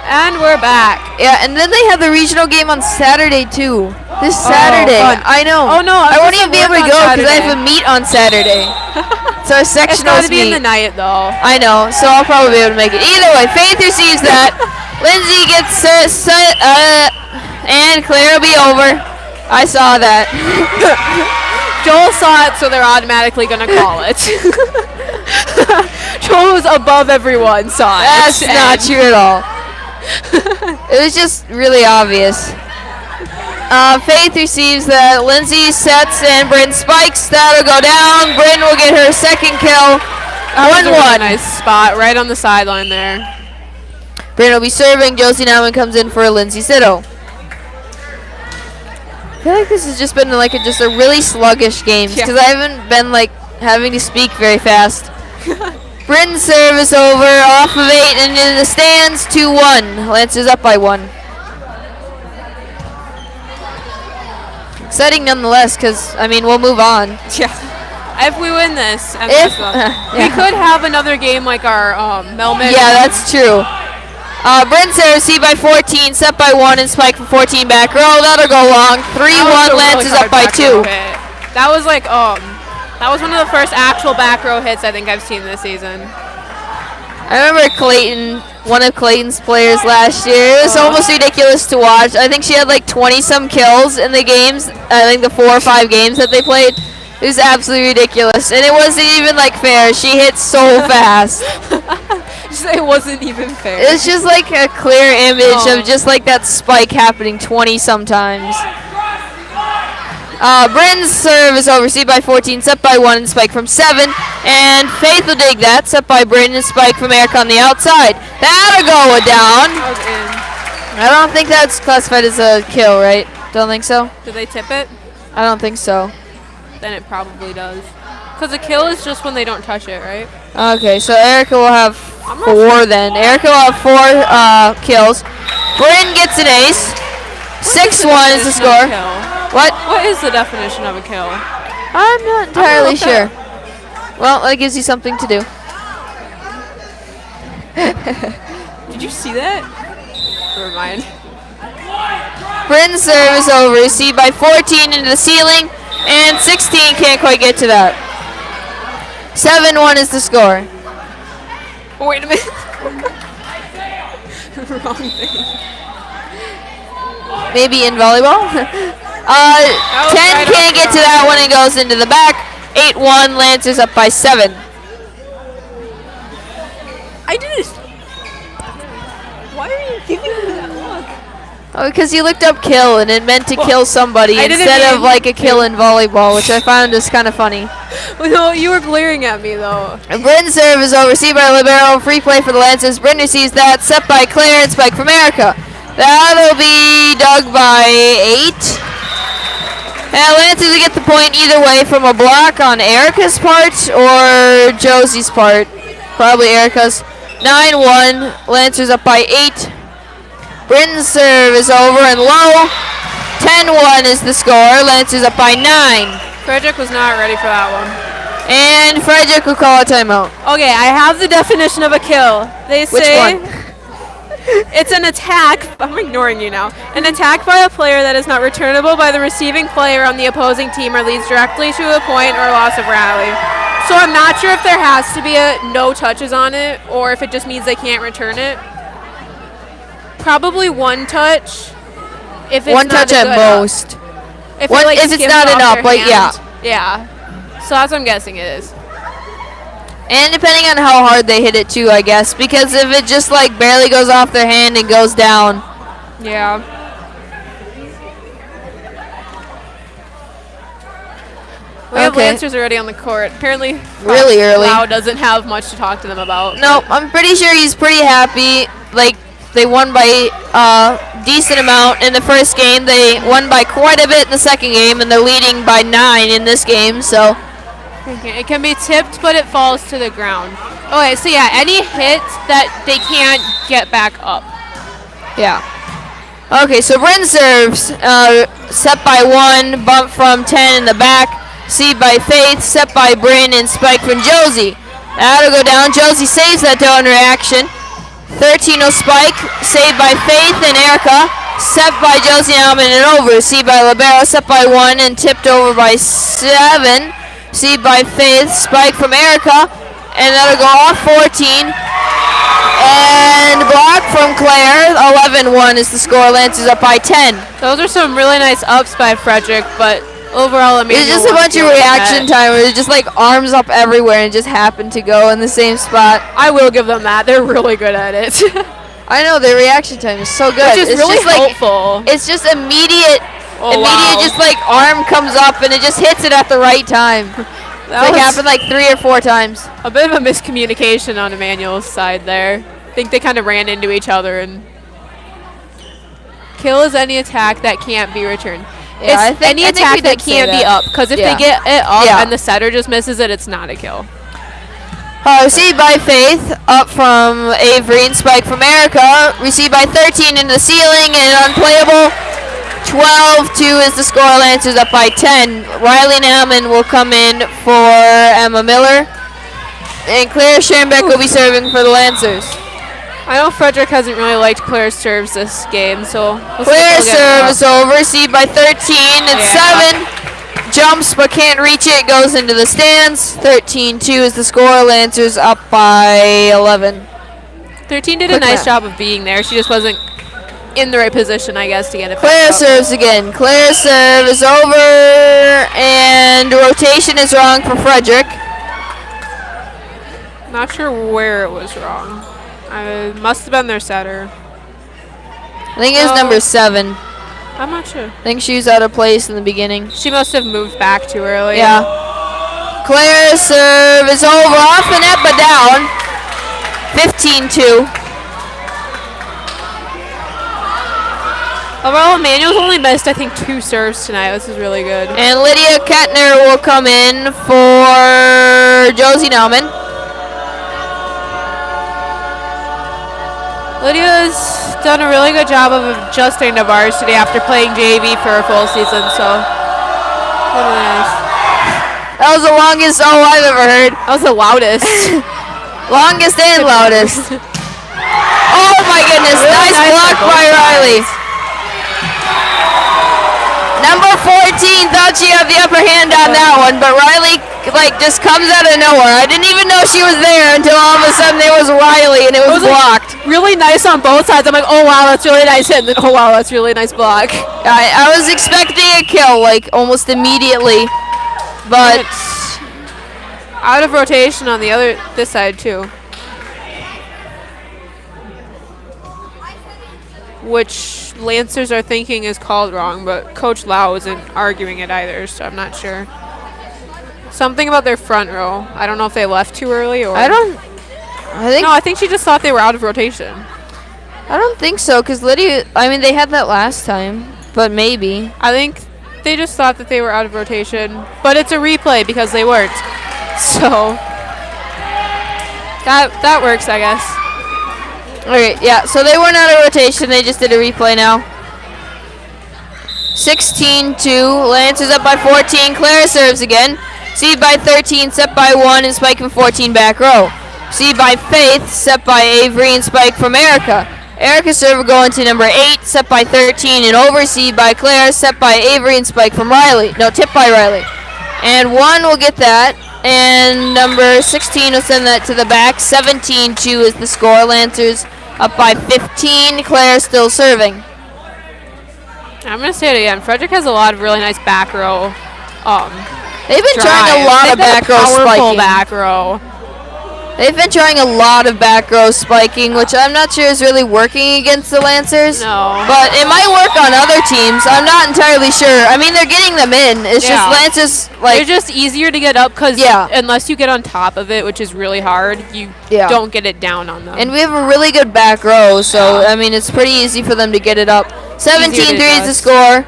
And we're back. Yeah, and then they have the regional game on Saturday too. This Saturday. fun. I know. Oh, no, I I'm won't supposed even to be able to work go on because I have a Saturday. meet on Saturday. It's our It's sectionals gotta be in meet. the night though. I know, so I'll probably be able to make it. Either way, Faith receives that. Lindsay gets set, and Claire will be over. I saw that. Joel saw it, so they're automatically gonna call it. Joel was above everyone, saw it. That's not true at all. It was just really obvious. Faith receives that. Lindsay sets and Bryn spikes. That'll go down. Bryn will get her second kill. That was a really 1-1. nice spot right on the sideline there. Bryn will be serving. Josie Nauman comes in for Lindsay Sitto. I feel like this has just been like just a really sluggish game because I haven't been like having to speak very fast. Bryn's serve is over, off of 8, and in the stands, 2-1. Lancers up by 1. Exciting nonetheless, because, I mean, we'll move on. Yeah. If we win this, and If- this one, we yeah. could have another game like our Melman. Yeah, that's true. Bryn serves, C by 14, set by 1, and spike for 14 back row. That'll go long. 3-1, Lancers up by 2. That was like that was one of the first actual back row hits I think I've seen this season. I remember Clayton, one of Clayton's players last year. It was almost ridiculous to watch. I think she had like 20-some kills in the games. I think the 4 or 5 games that they played. It was absolutely ridiculous. And it wasn't even like fair. She hit so fast. It wasn't even fair. It's just like a clear image of just like that spike happening 20-some times. Bryn's serve is over, C by 14, set by 1, and spike from 7. And Faith will dig that, set by Bryn, and spike from Eric on the outside. That'll go down. That was in. I don't think that's classified as a kill, right? Don't think so? Did they tip it? I don't think so. Then it probably does. Because a kill is just when they don't touch it, right? Okay, so Erica will have I'm not 4 then. Erica will have 4 kills. Bryn gets an ace. 6-1 is the Definition of a score. kill? What? What is the definition of a kill? I'm not entirely look sure. Well, that gives you something to do. Did you see that? Never mind. Bryn's serve is over. C by 14 into the ceiling, and 16 can't quite get to that. 7-1 is the score. Wait a minute. Wrong thing. Maybe in volleyball. 10 right can't off get to that one and goes into the back. 8-1, Lancers up by 7. I didn't. Why are you giving me that look? Oh, because you looked up kill and it meant to kill somebody I didn't instead of mean like a kill in volleyball, which I found is kind of funny. No, you were glaring at me though. And Bryn's serve is over. Received by Libero. Free play for the Lancers. Bryn receives that. Set by Claire and spike from Erica. That'll be dug by 8. And Lancers will get the point either way from a block on Erica's part or Josie's part. Probably Erica's. 9-1. Lancers up by 8. Bryn's serve is over and low. 10-1 is the score. Lancers up by 9. Frederic was not ready for that one. And Frederic will call a timeout. Okay, I have the definition of a kill. They Which say one? it's an attack. I'm ignoring you now. An attack by a player that is not returnable by the receiving player on the opposing team or leads directly to a point or loss of rally. So I'm not sure if there has to be a no touches on it or if it just means they can't return it. Probably one touch. If it's One not touch a at good most. If, One- it, like, if it's skips not off enough, their but hand. Yeah. So that's what I'm guessing it is. And depending on how hard they hit it too, I guess. Because if it just like barely goes off their hand and goes down. Yeah. We have Okay. Lancers already on the court. Apparently, Really early. Lau doesn't have much to talk to them about. No, I'm pretty sure he's pretty happy. Like, they won by a decent amount in the first game. They won by quite a bit in the second game, and they're leading by 9 in this game, so. Okay, it can be tipped, but it falls to the ground. Okay, so yeah, any hit that they can't get back up. Yeah. Okay, so Bryn serves, set by 1, bump from 10 in the back, seed by Faith, set by Bryn, and spike from Josie. That'll go down. Josie saves that down reaction. 13 will spike, saved by Faith and Erica. Set by Josie Alman and over. Received by Libero, set by 1 and tipped over by 7. Received by Faith, spike from Erica, and that'll go off 14. And block from Claire, 11-1 is the score. Lancers up by 10. Those are some really nice ups by Frederic, but overall, Immanuel It's just a bunch of reaction time where it's just like arms up everywhere and just happened to go in the same spot. I will give them that. They're really good at it. I know, their reaction time is so good. Which is it's really just helpful. It's just immediate, wow. just like arm comes up and it just hits it at the right time. That It happened like 3 or 4 times. a bit of a miscommunication on Immanuel's side there. I think they kind of ran into each other, and kill is any attack that can't be returned. Yeah, It's any attack that can't be up, because if they get it up and the setter just misses it, it's not a kill. Received by Faith, up from Avery and spike from Erica. Received by 13 in the ceiling and unplayable. 12-2 is the score. Lancers up by 10. Riley Nauman will come in for Emma Miller. And Claire Schoenbeck will be serving for the Lancers. I know Frederic hasn't really liked Claire's serves this game, so we'll see if Claire's they'll get serve it is over. Received by 13 and 7. Jumps but can't reach it. Goes into the stands. 13-2 is the score. Lancers up by 11. 13 did a nice job of being there. She just wasn't in the right position, I guess, to get it Claire back up. serves again. Claire's serve is over, and rotation is wrong for Frederic. Not sure where it was wrong. It must have been their setter. I think it was number 7. I'm not sure. I think she was out of place in the beginning. She must have moved back too early. Yeah. Claire's serve is over, off the net but down. 15-2. Overall, Immanuel's only missed, I think, 2 serves tonight. This is really good. And Lydia Kettner will come in for Josie Nauman. Lydia's done a really good job of adjusting to varsity after playing JV for a full season, so really nice. That was the longest I've ever heard. That was the loudest. Longest and loudest. Oh my goodness, Really nice nice block on both by sides. Riley. Number 14 thought she had the upper hand on that one, but Riley just comes out of nowhere. I didn't even know she was there until all of a sudden there was Riley and it was blocked. Really nice on both sides. I'm like, oh wow, that's really nice hit. And then, oh wow, that's really nice block. I was expecting a kill almost immediately, but It's out of rotation on this side too. Which Lancers are thinking is called wrong, but Coach Lau isn't arguing it either, so I'm not sure. Something about their front row. I don't know if they left too early or. I think she just thought they were out of rotation. I don't think so, because Lydia, they had that last time, but maybe. I think they just thought that they were out of rotation, but it's a replay because they weren't. So that works, I guess. Okay, yeah, so they weren't out of rotation. They just did a replay now. 16-2. Lancers up by 14. Claire serves again. Received by 13, set by 1, and spike from 14 back row. Received by Faith, set by Avery, and spike from Erica. Erica's serve going to number 8, set by 13, and over. Received by Claire, set by Avery, and spike from Riley. No, tip by Riley. And 1 will get that. And number 16 will send that to the back. 17-2 is the score. Lancers up by 15. Claire still serving. I'm going to say it again. Frederic has a lot of really nice back row. They've been trying a lot of back row spiking. Back row. They've been trying a lot of back row spiking, which I'm not sure is really working against the Lancers. No. But it might work on other teams. I'm not entirely sure. They're getting them in. It's just Lancers, they're just easier to get up because unless you get on top of it, which is really hard, you don't get it down on them. And we have a really good back row, so, it's pretty easy for them to get it up. 17-3 is the score.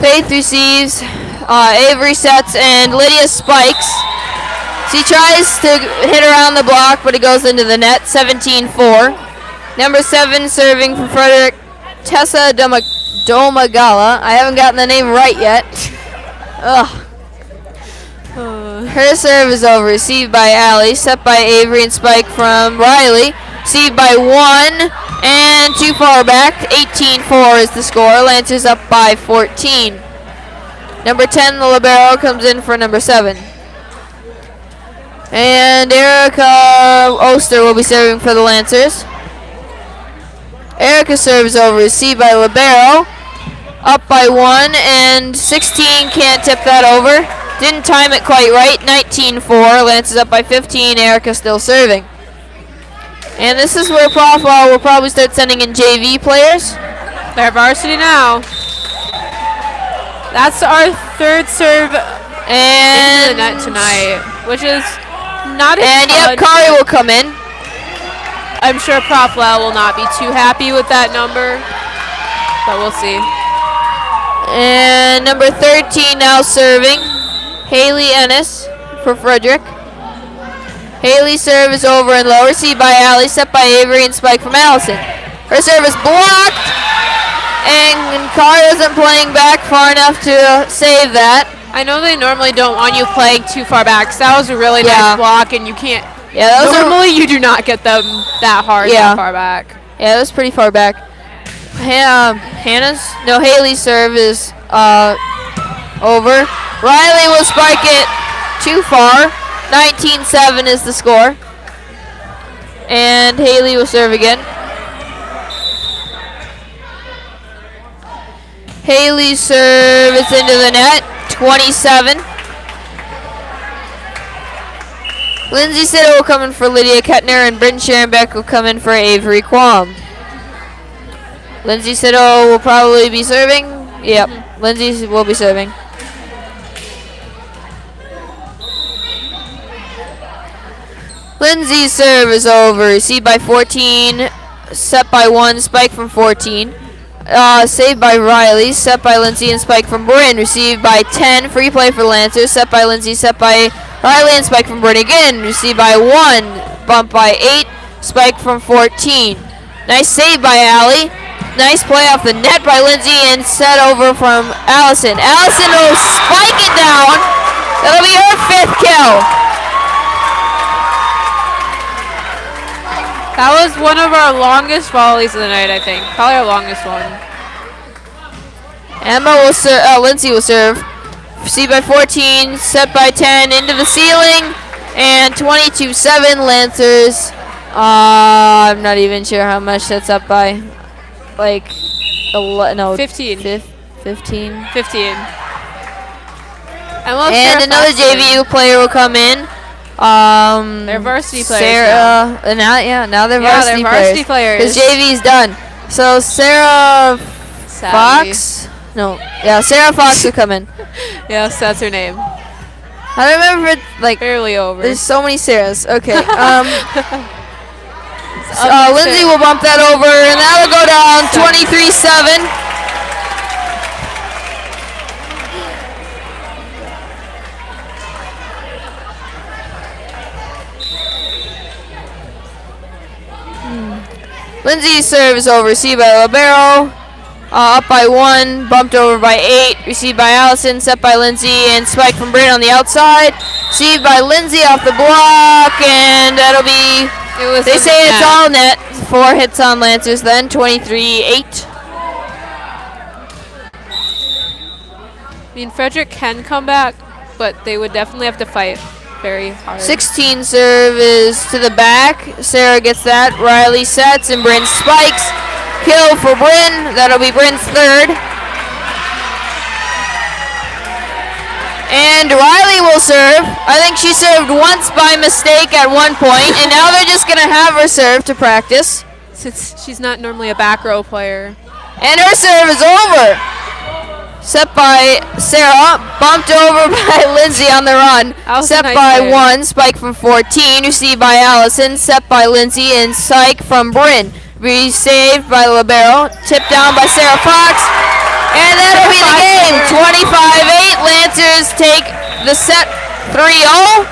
Faith receives, Avery sets, and Lydia spikes. She tries to hit around the block, but it goes into the net. 17-4. Number 7 serving for Frederic, Tessa Domagala. I haven't gotten the name right yet. Ugh. Her serve is over. Received by Allie, set by Avery, and spike from Riley. received by 1, and too far back. 18-4 is the score. Lancers up by 14. Number 10, the libero, comes in for number 7. And Erica Oster will be serving for the Lancers. Erica serves over, received by libero. Up by 1, and 16 can't tip that over. Didn't time it quite right. 19-4. Lancers up by 15. Erica still serving. And this is where Profile will probably start sending in JV players. They're varsity now. That's our third serve into the And net tonight, which is not as and yep, Kari will come in. I'm sure Profile will not be too happy with that number, but we'll see. And number 13 now serving, Haley Ennis for Frederic. Haley's serve is over and low, received by Allie, set by Avery, and spike from Allison. Her serve is blocked, and Kari isn't playing back far enough to save that. I know they normally don't want you playing too far back, so that was a really Yeah. nice block, and you can't. Yeah, those are Normally, you do not get them that hard, Yeah. that far back. Yeah, that was pretty far back. Haley's serve is over. Riley will spike it too far. 19-7 is the score. And Haley will serve again. Haley's serve is into the net. 27. Lindsay Sitter will come in for Lydia Kettner, and Bryn Sharonbeck will come in for Avery Quam. Lindsay Siddle will probably be serving. Yep, Lindsay will be serving. Lindsay's serve is over. Received by 14. Set by 1. Spike from 14. Saved by Riley. Set by Lindsay and spike from Bryn. Received by 10. Free play for Lancers. Set by Lindsay. Set by Riley and spike from Bryn again. Received by 1. Bump by 8. Spike from 14. Nice save by Allie. Nice play off the net by Lindsay and set over from Allison. Allison will spike it down. That'll be her 5th kill. That was one of our longest volleys of the night, I think. Probably our longest one. Lindsay will serve. Received by 14, set by 10, into the ceiling, and 22-7 Lancers. I'm not even sure how much that's up by. Like, 15. 15. 15. And another JV player will come in. They're varsity players. Sarah, now they're varsity players. Because JV's done. So Sarah Fox. Sarah Fox will come in. Yes, that's her name. I remember it like Barely over. there's so many Sarahs. Okay. Lindsay will bump that over, and that'll go down 23-7. Lindsay's serve is over, received by libero. Up by 1, bumped over by 8, received by Allison, set by Lindsay, and spike from Bryn on the outside. Received by Lindsay off the block, and that'll be. They say it's all net. 4 hits on Lancers then, 23-8. I mean, Frederic can come back, but they would definitely have to fight very hard. 16 serve is to the back. Sarah gets that. Riley sets, and Bryn spikes. Kill for Bryn. That'll be Bryn's 3rd. And Riley will serve. I think she served once by mistake at one point, and now they're just going to have her serve to practice. Since she's not normally a back row player. And her serve is over. Set by Sarah, bumped over by Lindsay on the run. Set nice by serve. 1, spike from 14, received by Allison, set by Lindsay, and spike from Bryn. Saved by libero, tipped down by Sarah Fox, and that'll be the game. 25-8, Lancers take the set 3-0.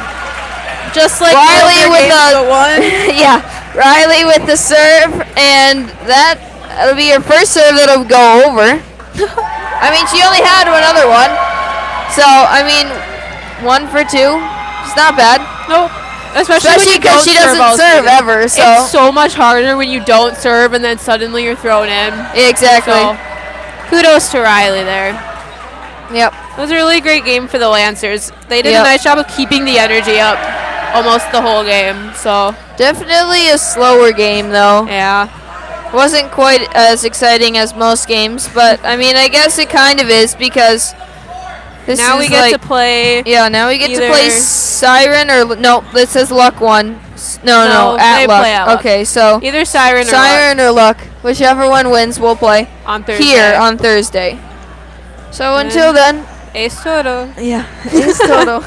Just like Riley with the one. Riley with the serve, and that'll be her first serve that'll go over. I mean, she only had one other one, so I mean, 1 for 2. It's not bad. Nope. Especially because she doesn't serve ever. So it's so much harder when you don't serve and then suddenly you're thrown in. exactly. So, kudos to Riley there. Yep. It was a really great game for the Lancers. They did Yep. a nice job of keeping the energy up almost the whole game. So Definitely a slower game though. yeah. Wasn't quite as exciting as most games, but I mean, I guess it kind of is because this Now is we get like, to play. yeah, now we get to either- play Siren or no, this says Luck one. No, No, at they Luck. play at Luck. Okay, so Either Siren or Siren or Luck, whichever one wins, we'll play on Thursday. here on Thursday. So until then, Ace Toto. yeah, it's total.